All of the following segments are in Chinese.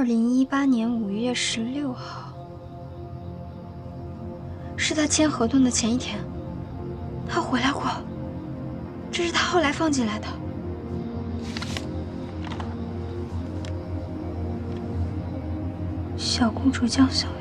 2018年5月16号，是他签合同的前一天，他回来过，这是他后来放进来的。小公主江小媛。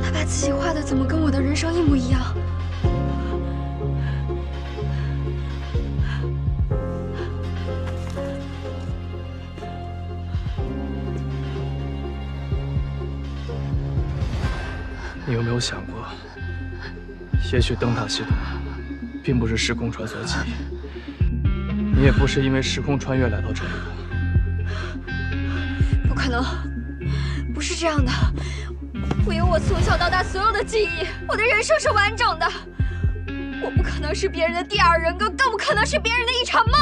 他把自己画的怎么跟我的人生一模一样？你有没有想过，也许灯塔系统并不是时空穿梭机，你也不是因为时空穿越来到这里的。不可能，不是这样的。我有我从小到大所有的记忆，我的人生是完整的。我不可能是别人的第二人格，更不可能是别人的一场梦。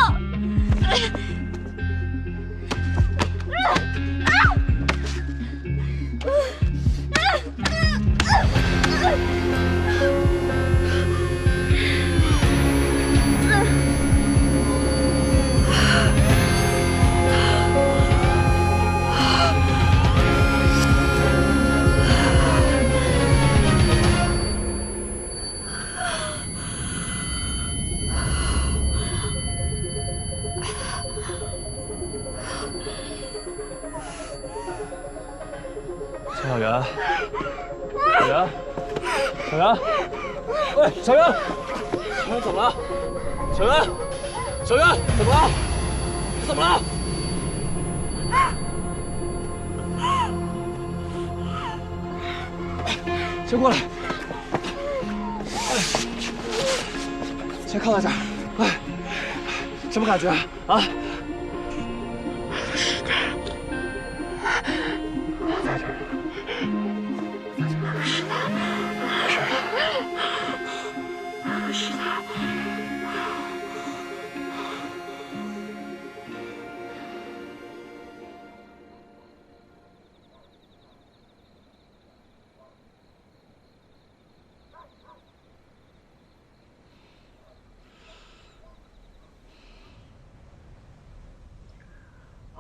小袁，小袁，小袁，喂，小袁，小袁怎么了？小袁，小袁怎么了？你怎么了？先过来，先靠在这儿。哎，什么感觉啊？在这儿。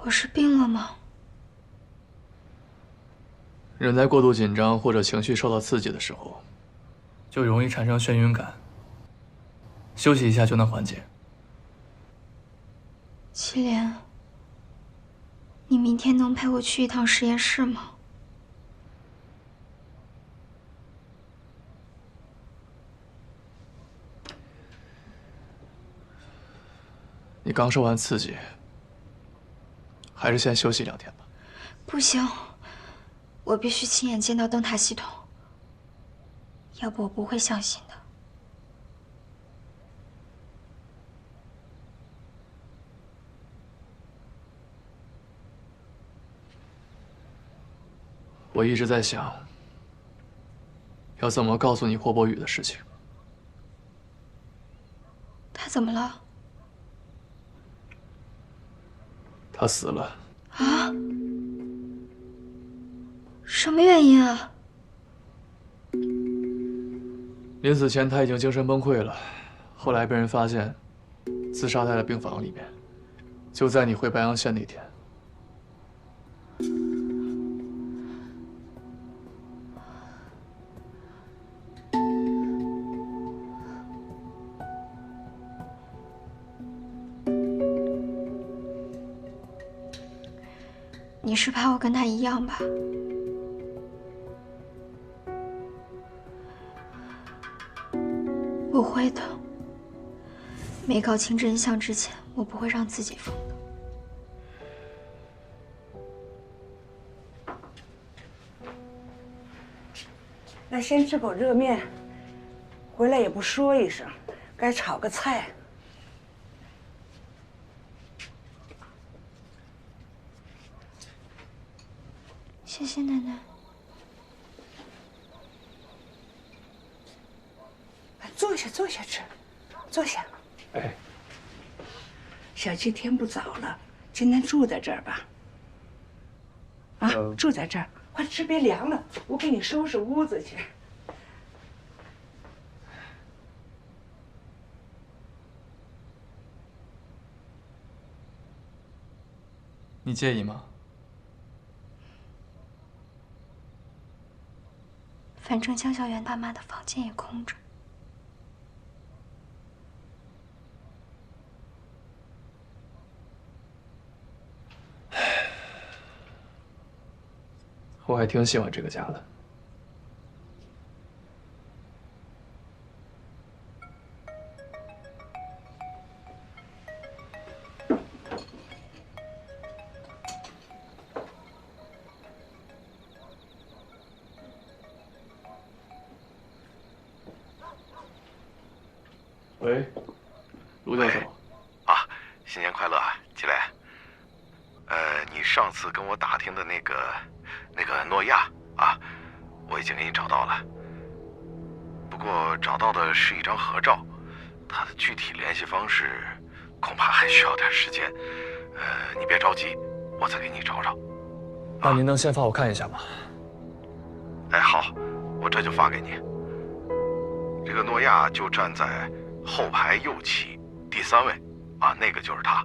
我是病了吗？人在过度紧张或者情绪受到刺激的时候，就容易产生眩晕感。休息一下就能缓解。祁连，你明天能陪我去一趟实验室吗？你刚受完刺激，还是先休息2天吧。不行，我必须亲眼见到灯塔系统，要不我不会相信的。我一直在想，要怎么告诉你霍博宇的事情。他怎么了？他死了。啊？什么原因啊？临死前他已经精神崩溃了，后来被人发现，自杀在了病房里面，就在你回白阳县那天。 你是怕我跟他一样吧？不会的，没搞清真相之前，我不会让自己疯的。那先吃口热面，回来也不说一声，该炒个菜。谢谢奶奶。坐下，坐下吃，坐下。哎，小七天不早了，今天住在这儿吧。啊，住在这儿，快吃别凉了，我给你收拾屋子去。你介意吗？反正江小媛爸妈的房间也空着。我还挺喜欢这个家的。喂，卢教授。啊，新年快乐，季磊。你上次跟我打听的那个诺亚啊，我已经给你找到了。不过找到的是一张合照，他的具体联系方式恐怕还需要点时间。你别着急，我再给你找找。那您能先发我看一下吗？哎，好，我这就发给你。这个诺亚就站在后排右旗第3位，啊，那个就是他。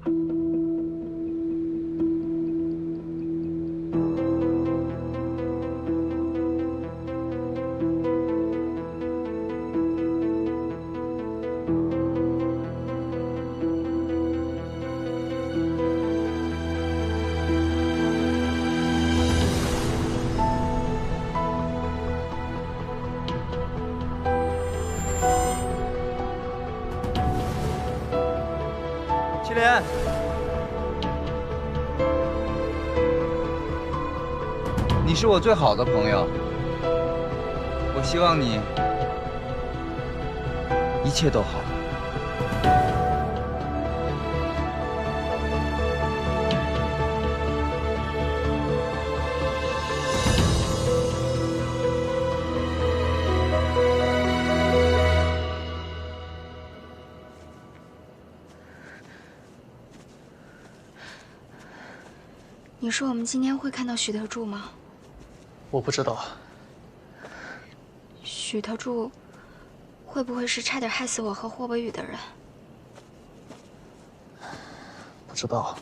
祁连，你是我最好的朋友，我希望你一切都好。你说我们今天会看到许特助吗？我不知道。许特助会不会是差点害死我和霍伯宇的人？不知道。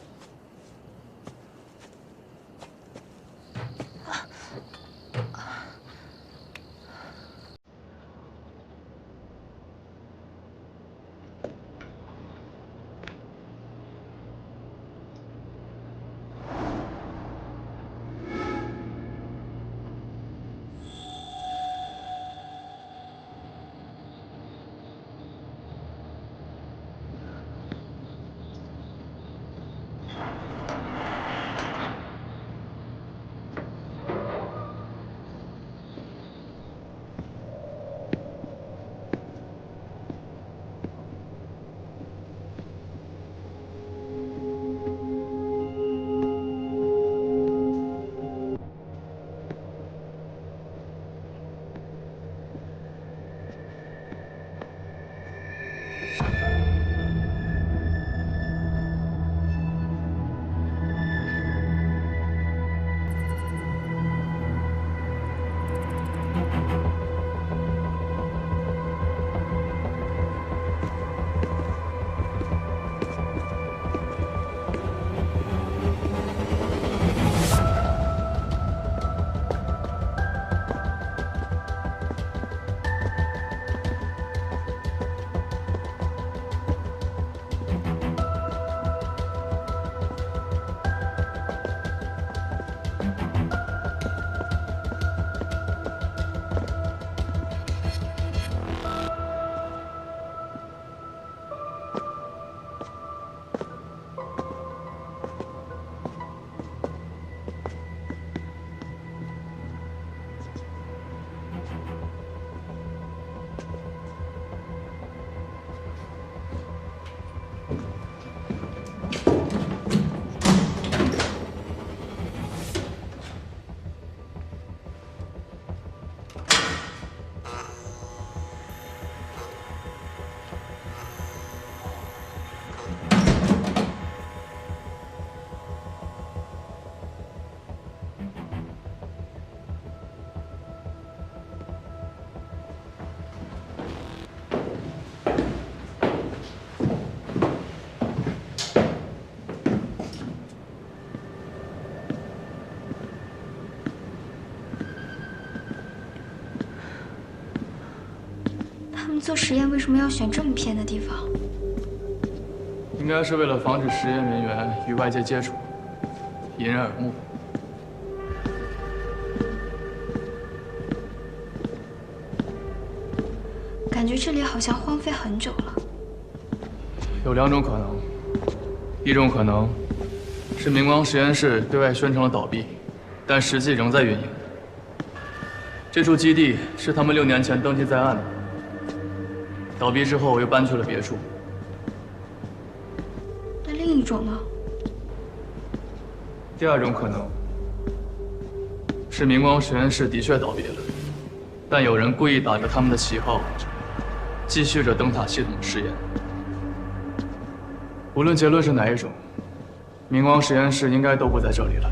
做实验为什么要选这么偏的地方？应该是为了防止实验人员与外界接触，引人耳目。感觉这里好像荒废很久了。有2种可能，一种可能是明光实验室对外宣称了倒闭，但实际仍在运营。这处基地是他们6年前登记在案的，倒闭之后又搬去了别处。那另一种呢？第2种可能是明光实验室的确倒闭了，但有人故意打着他们的旗号，继续着灯塔系统试验。无论结论是哪一种，明光实验室应该都不在这里了。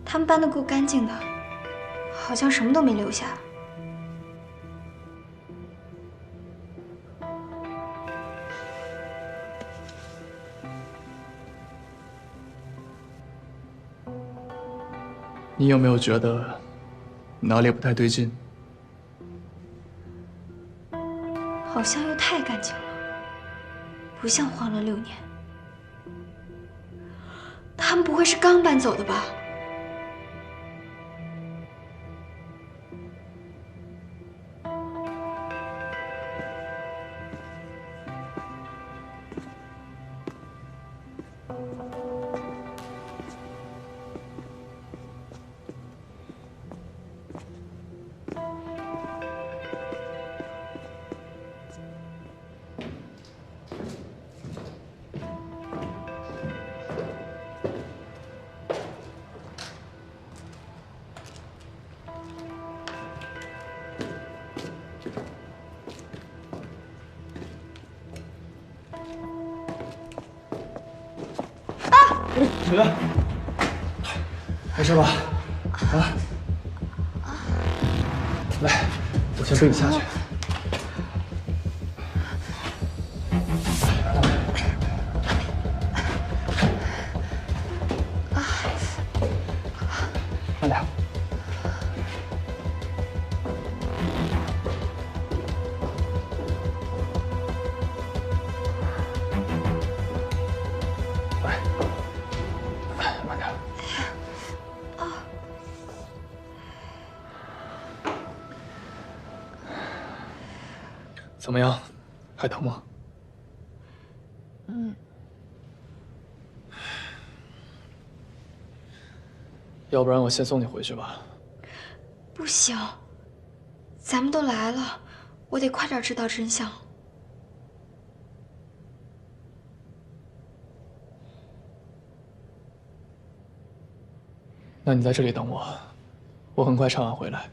他们搬得够干净的，好像什么都没留下。你有没有觉得哪里不太对劲？好像又太干净了，不像荒了6年。他们不会是刚搬走的吧？小袁，没事吧？啊？来，我先背你下去。慢点。怎么样，还疼吗？要不然我先送你回去吧。不行，咱们都来了，我得快点知道真相。那你在这里等我，我很快查完回来。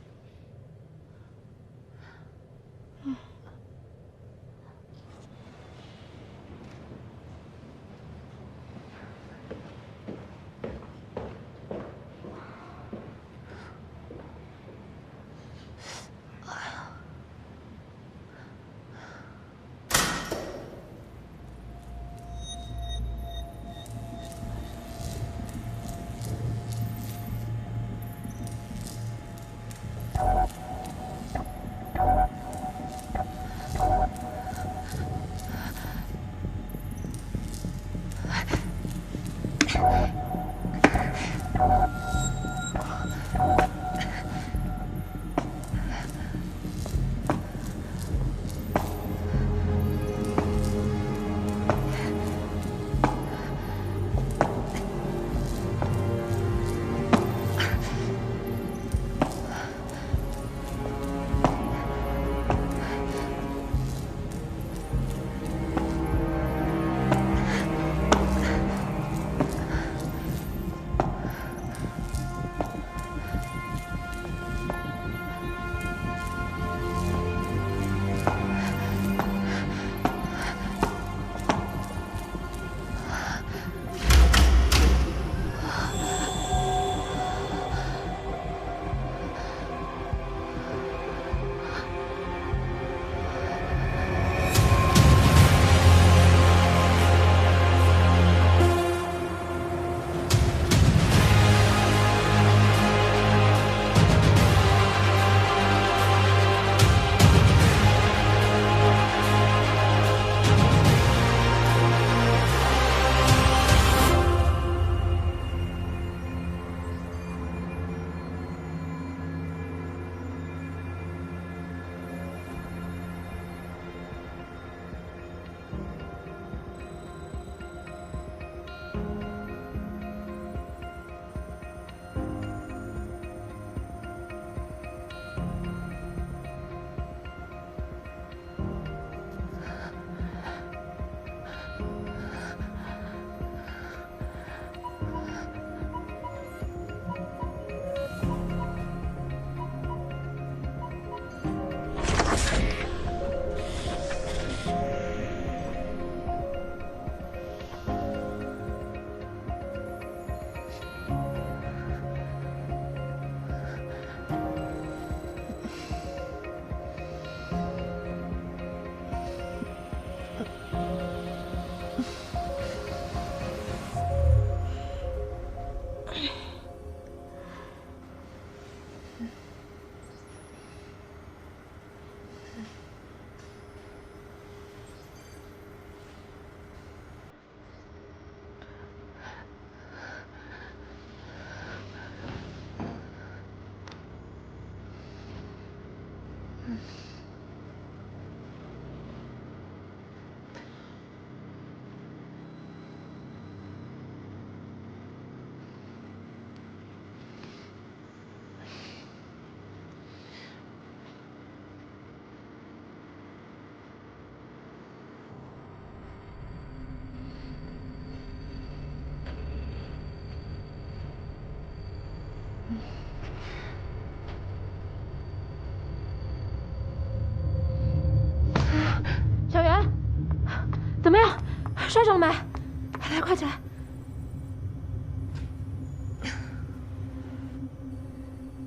摔着了没？来，快起来！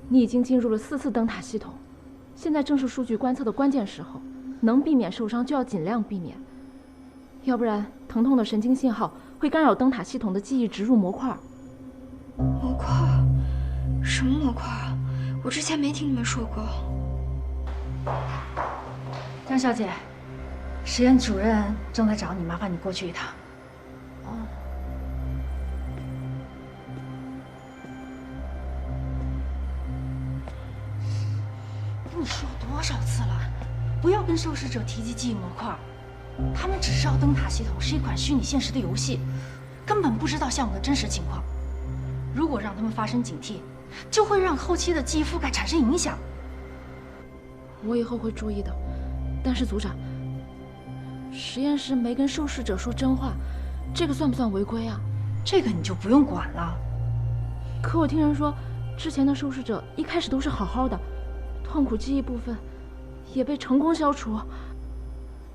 你已经进入了4次灯塔系统，现在正是数据观测的关键时候，能避免受伤就要尽量避免，要不然疼痛的神经信号会干扰灯塔系统的记忆植入模块。模块？什么模块啊？我之前没听你们说过。张小姐，实验主任正在找你，麻烦你过去一趟。哦。跟你说多少次了，不要跟受试者提及记忆模块，他们只知道灯塔系统是一款虚拟现实的游戏，根本不知道项目的真实情况。如果让他们发生警惕，就会让后期的记忆覆盖产生影响。我以后会注意的。但是组长，实验室没跟受试者说真话，这个算不算违规啊？这个你就不用管了。可我听人说，之前的受试者一开始都是好好的，痛苦记忆部分也被成功消除，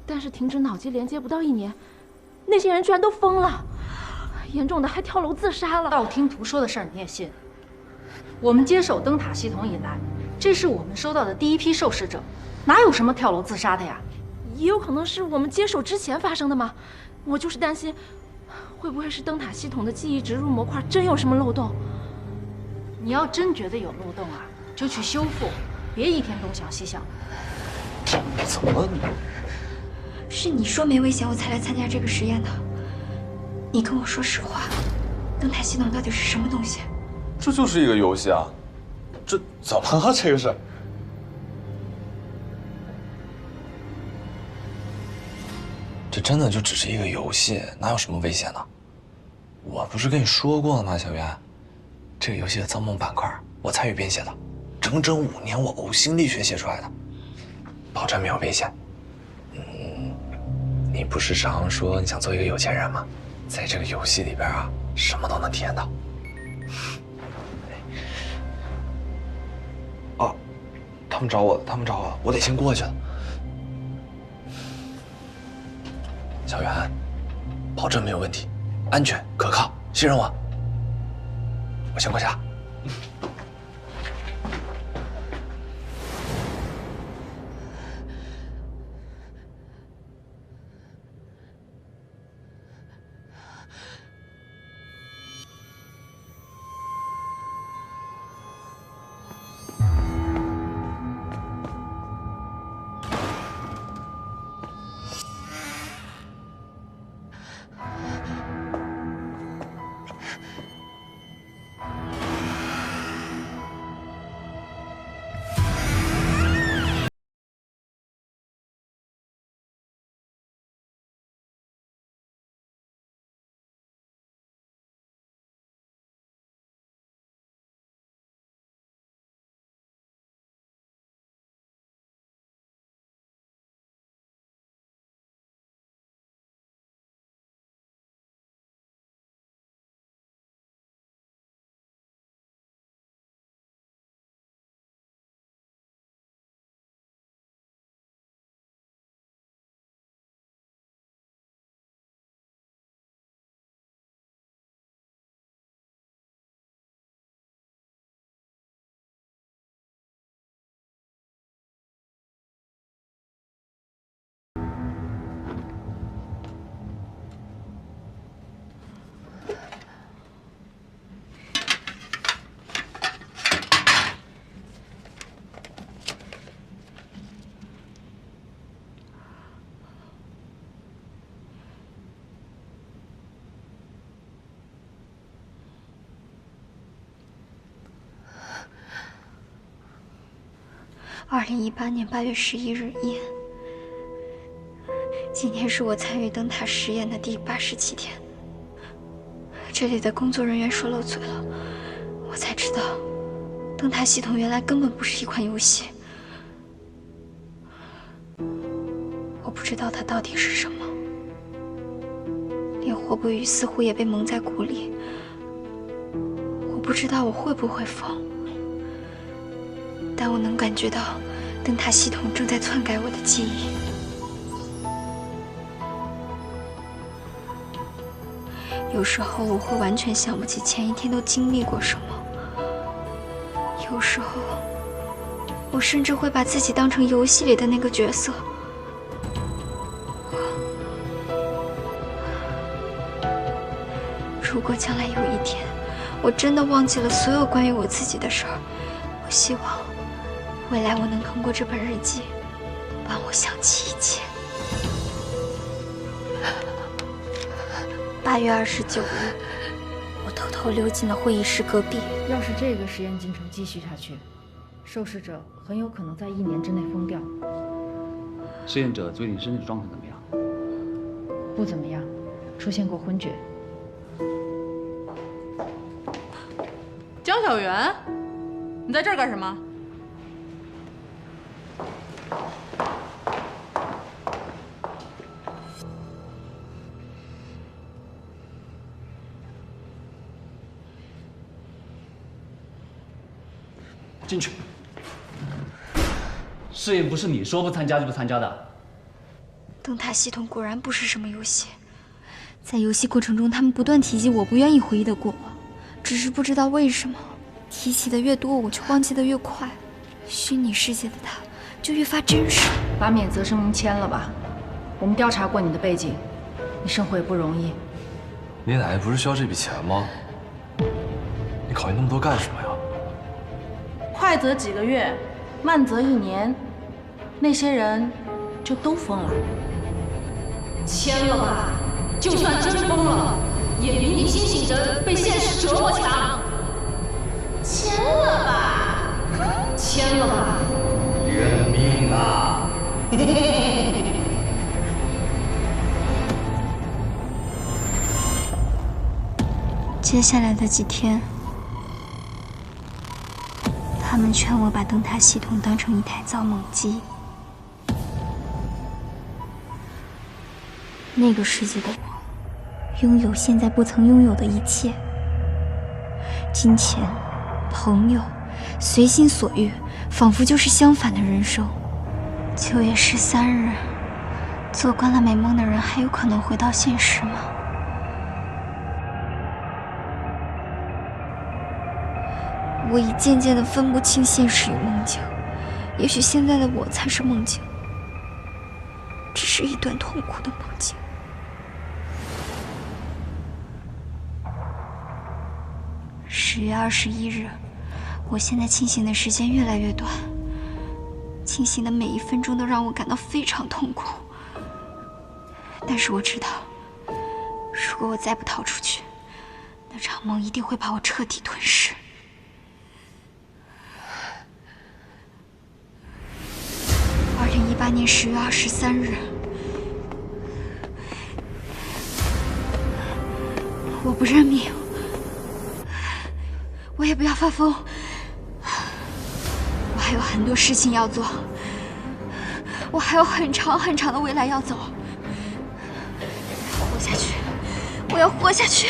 但是停止脑机连接不到1年，那些人居然都疯了，严重的还跳楼自杀了。道听途说的事儿你也信？我们接手灯塔系统以来，这是我们收到的第一批受试者，哪有什么跳楼自杀的呀？也有可能是我们接手之前发生的嘛。我就是担心，会不会是灯塔系统的记忆植入模块真有什么漏洞？你要真觉得有漏洞啊，就去修复，别一天东想西想。怎么了？是你说没危险我才来参加这个实验的。你跟我说实话，灯塔系统到底是什么东西？这就是一个游戏啊，这怎么了？这个是？这真的就只是一个游戏，哪有什么危险的？我不是跟你说过了吗，小袁？这个游戏的造梦板块我参与编写的，整整5年，我呕心沥血写出来的，保证没有危险。你不是常说你想做一个有钱人吗？在这个游戏里边啊，什么都能体验到。哦，他们找我了，我得先过去了。小袁，保证没有问题，安全可靠，信任我。我先过去了。2018年8月11日夜，今天是我参与灯塔实验的第87天。这里的工作人员说漏嘴了，我才知道，灯塔系统原来根本不是一款游戏。我不知道它到底是什么，连霍不语似乎也被蒙在鼓里。我不知道我会不会疯。但我能感觉到，灯塔系统正在篡改我的记忆。有时候我会完全想不起前一天都经历过什么。有时候，我甚至会把自己当成游戏里的那个角色。如果将来有一天，我真的忘记了所有关于我自己的事儿，我希望未来我能通过这本日记，帮我想起一切。8月29日，我偷偷溜进了会议室隔壁。要是这个实验进程继续下去，受试者很有可能在1年之内疯掉。实验者最近身体状态怎么样？不怎么样，出现过昏厥。江小媛，你在这儿干什么？进去。试验不是你说不参加就不参加的。灯塔系统果然不是什么游戏，在游戏过程中，他们不断提及我不愿意回忆的过往，只是不知道为什么，提起的越多，我就忘记的越快，虚拟世界的他就越发真实。把免责声明签了吧，我们调查过你的背景，你生活也不容易。你奶奶不是需要这笔钱吗？你考虑那么多干什么呀？快则几个月，慢则1年，那些人就都疯了。签了吧，就算真疯了，也比你清醒着被现实折磨强。签了吧，签了吧，冤命啊！接下来的几天，他们劝我把灯塔系统当成一台造梦机。那个世界的我，拥有现在不曾拥有的一切：金钱、朋友、随心所欲，仿佛就是相反的人生。9月13日，做惯了美梦的人，还有可能回到现实吗？我已渐渐地分不清现实与梦境，也许现在的我才是梦境，只是一段痛苦的梦境。10月21日，我现在清醒的时间越来越短，清醒的每一分钟都让我感到非常痛苦。但是我知道，如果我再不逃出去，那场梦一定会把我彻底吞噬。2018年10月23日，我不认命，我也不要发疯，我还有很多事情要做，我还有很长很长的未来要走，活下去，我要活下去。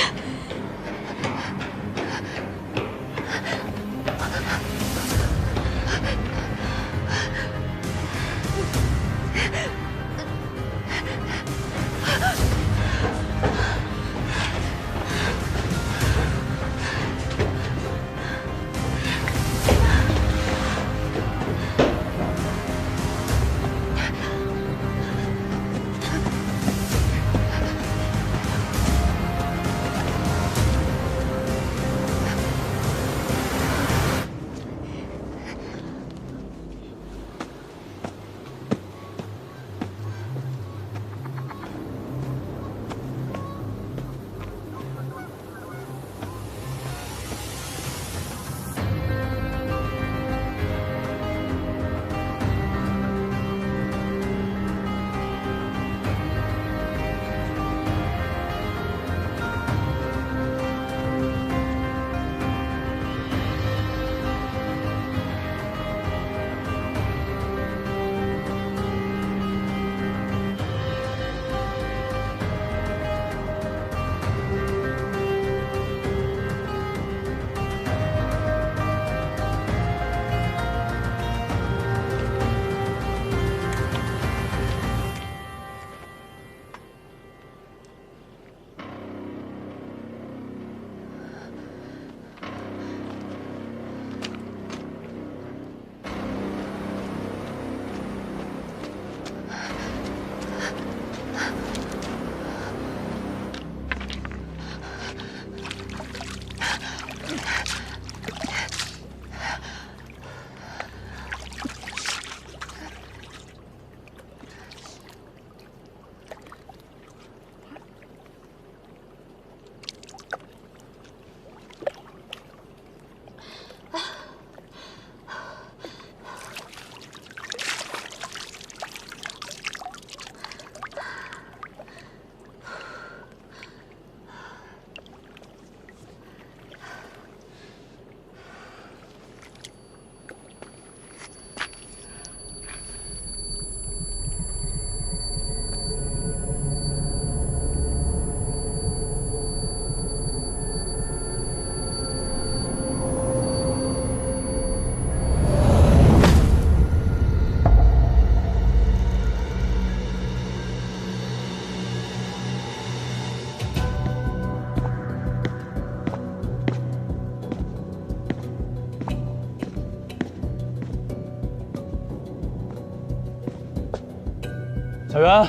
小袁，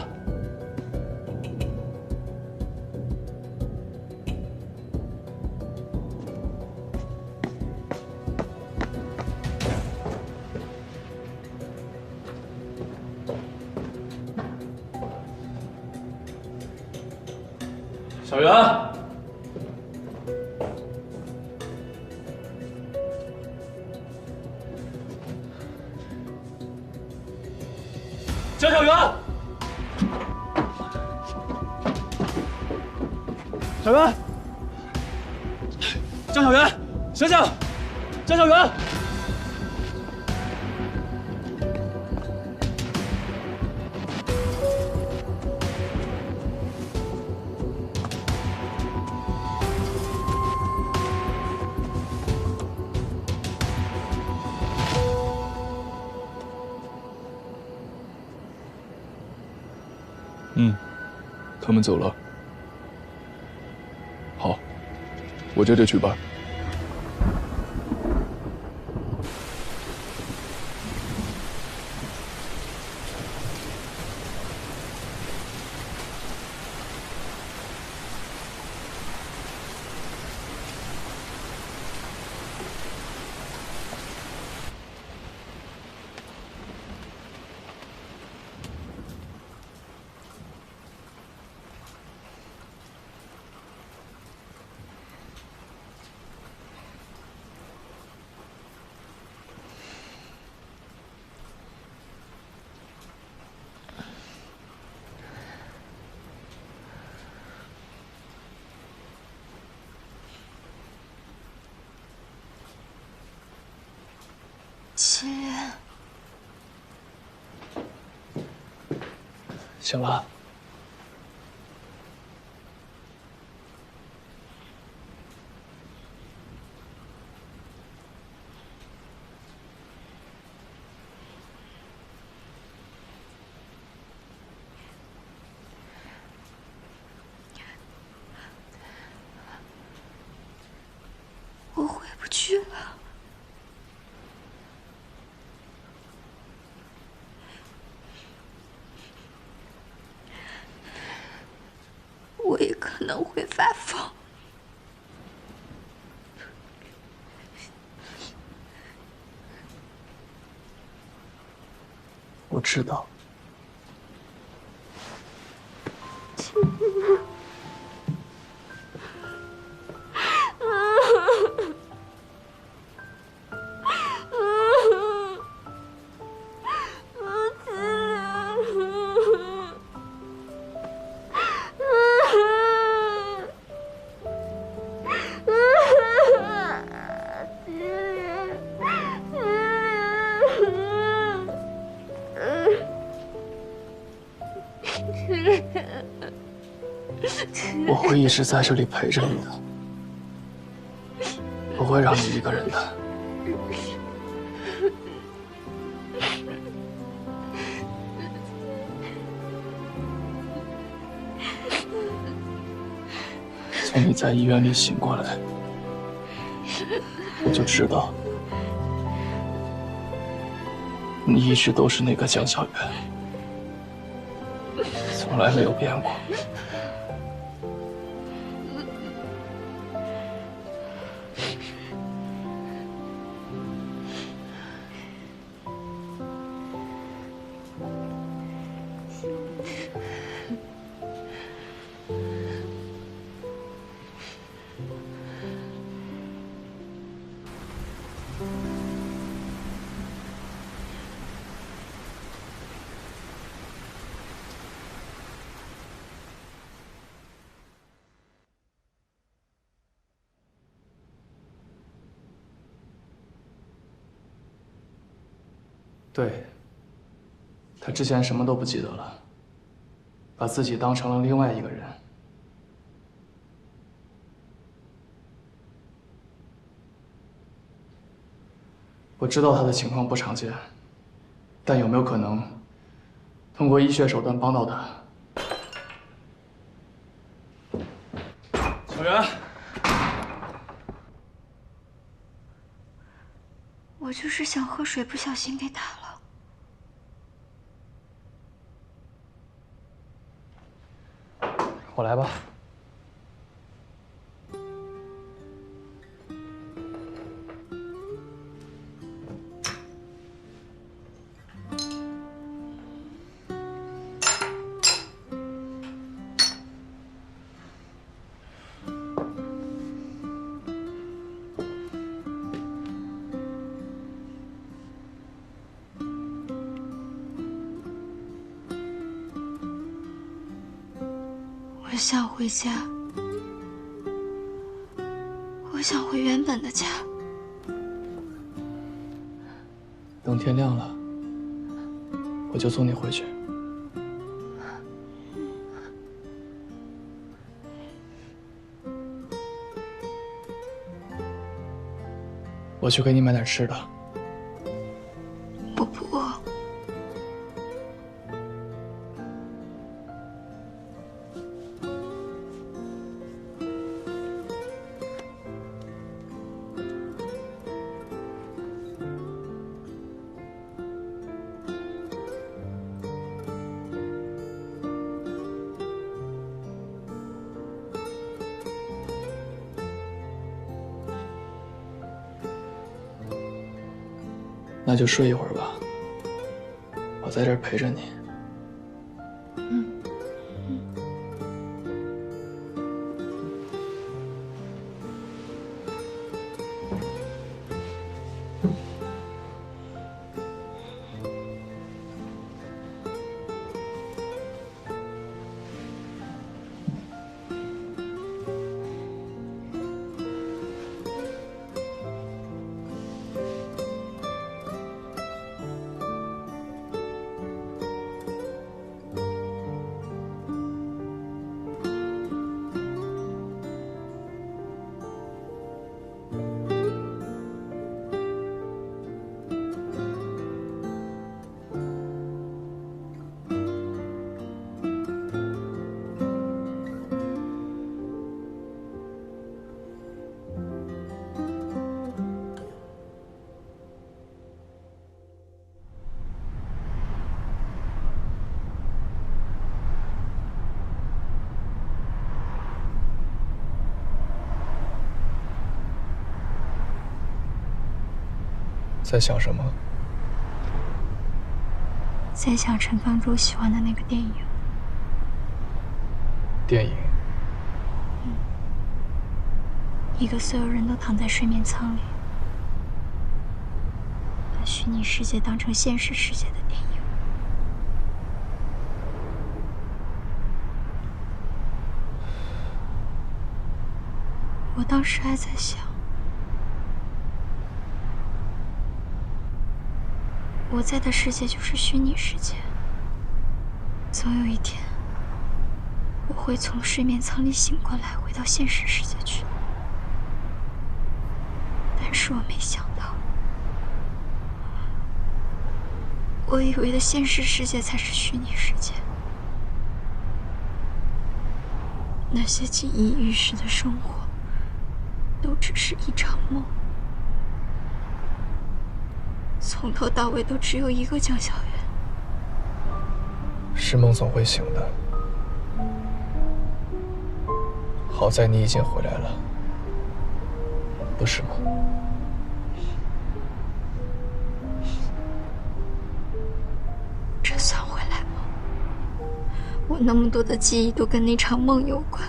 小袁，江小袁，小袁，江小袁，醒醒，江小袁。他们走了。好，我这就去办。秦渊，醒了。我回不去了。我也可能会发疯。我知道。我会一直在这里陪着你的，不会让你一个人的。从你在医院里醒过来，我就知道，你一直都是那个江小媛，从来没有变过。对，他之前什么都不记得了，把自己当成了另外一个人。我知道他的情况不常见，但有没有可能通过医学手段帮到他？小袁，我就是想喝水，不小心给打了。我来吧。我想回家，我想回原本的家。等天亮了，我就送你回去。我去给你买点吃的。我不饿。那就睡一会儿吧，我在这儿陪着你。在想什么？在想陈方舟喜欢的那个电影。电影。一个所有人都躺在睡眠舱里，把虚拟世界当成现实世界的电影。我当时还在想，我在的世界就是虚拟世界，总有一天，我会从睡眠舱里醒过来，回到现实世界去。但是我没想到，我以为的现实世界才是虚拟世界，那些锦衣玉食的生活，都只是一场梦。从头到尾都只有一个江小媛。是梦总会醒的，好在你已经回来了，不是吗？这算回来吗？我那么多的记忆都跟那场梦有关，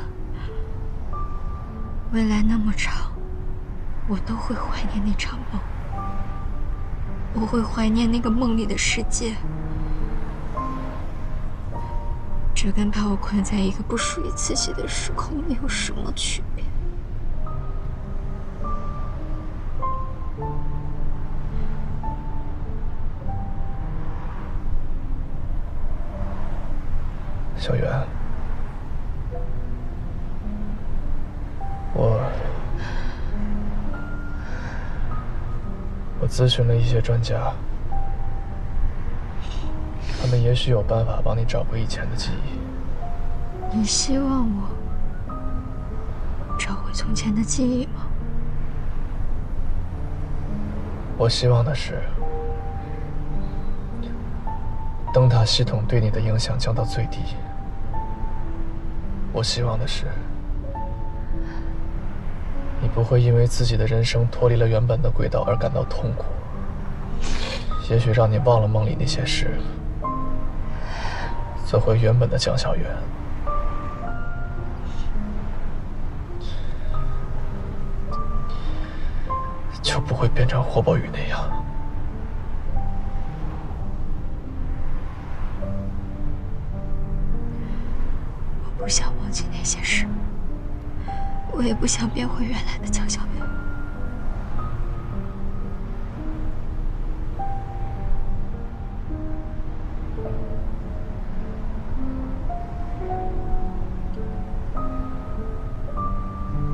未来那么长，我都会怀念那场梦。我会怀念那个梦里的世界，这跟把我困在一个不属于自己的时空没有什么区别。小袁，我咨询了一些专家，他们也许有办法帮你找回以前的记忆。你希望我找回从前的记忆吗？我希望的是，灯塔系统对你的影响降到最低，我希望的是，你不会因为自己的人生脱离了原本的轨道而感到痛苦。也许让你忘了梦里那些事，做回原本的江小源。就不会变成霍宝宇那样。我不想忘记那些事，我也不想变回原来的江小源。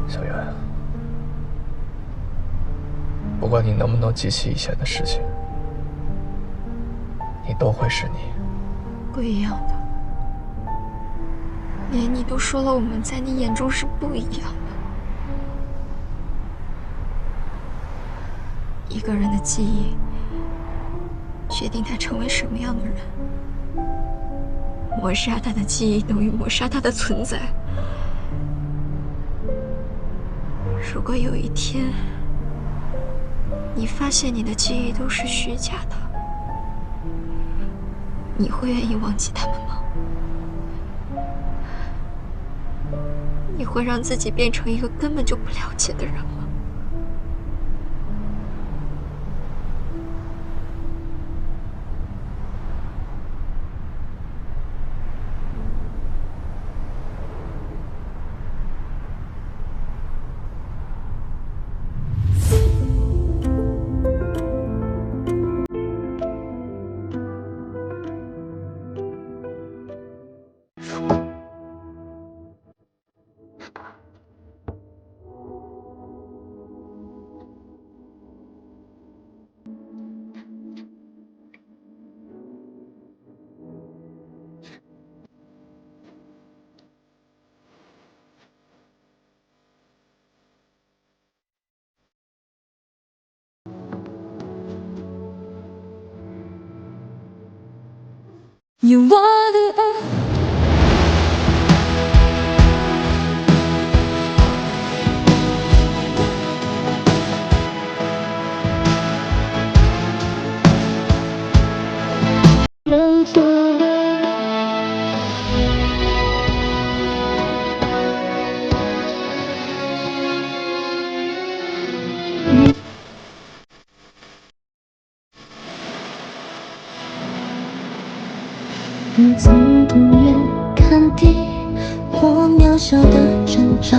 小源。不管你能不能记起以前的事情，你都会是你。不一样的，连你都说了，我们在你眼中是不一样的。一个人的记忆，决定他成为什么样的人。抹杀他的记忆，等于抹杀他的存在。如果有一天，你发现你的记忆都是虚假的，你会愿意忘记他们吗？你会让自己变成一个根本就不了解的人吗？You are the earth.你从不愿看低我渺小的挣扎。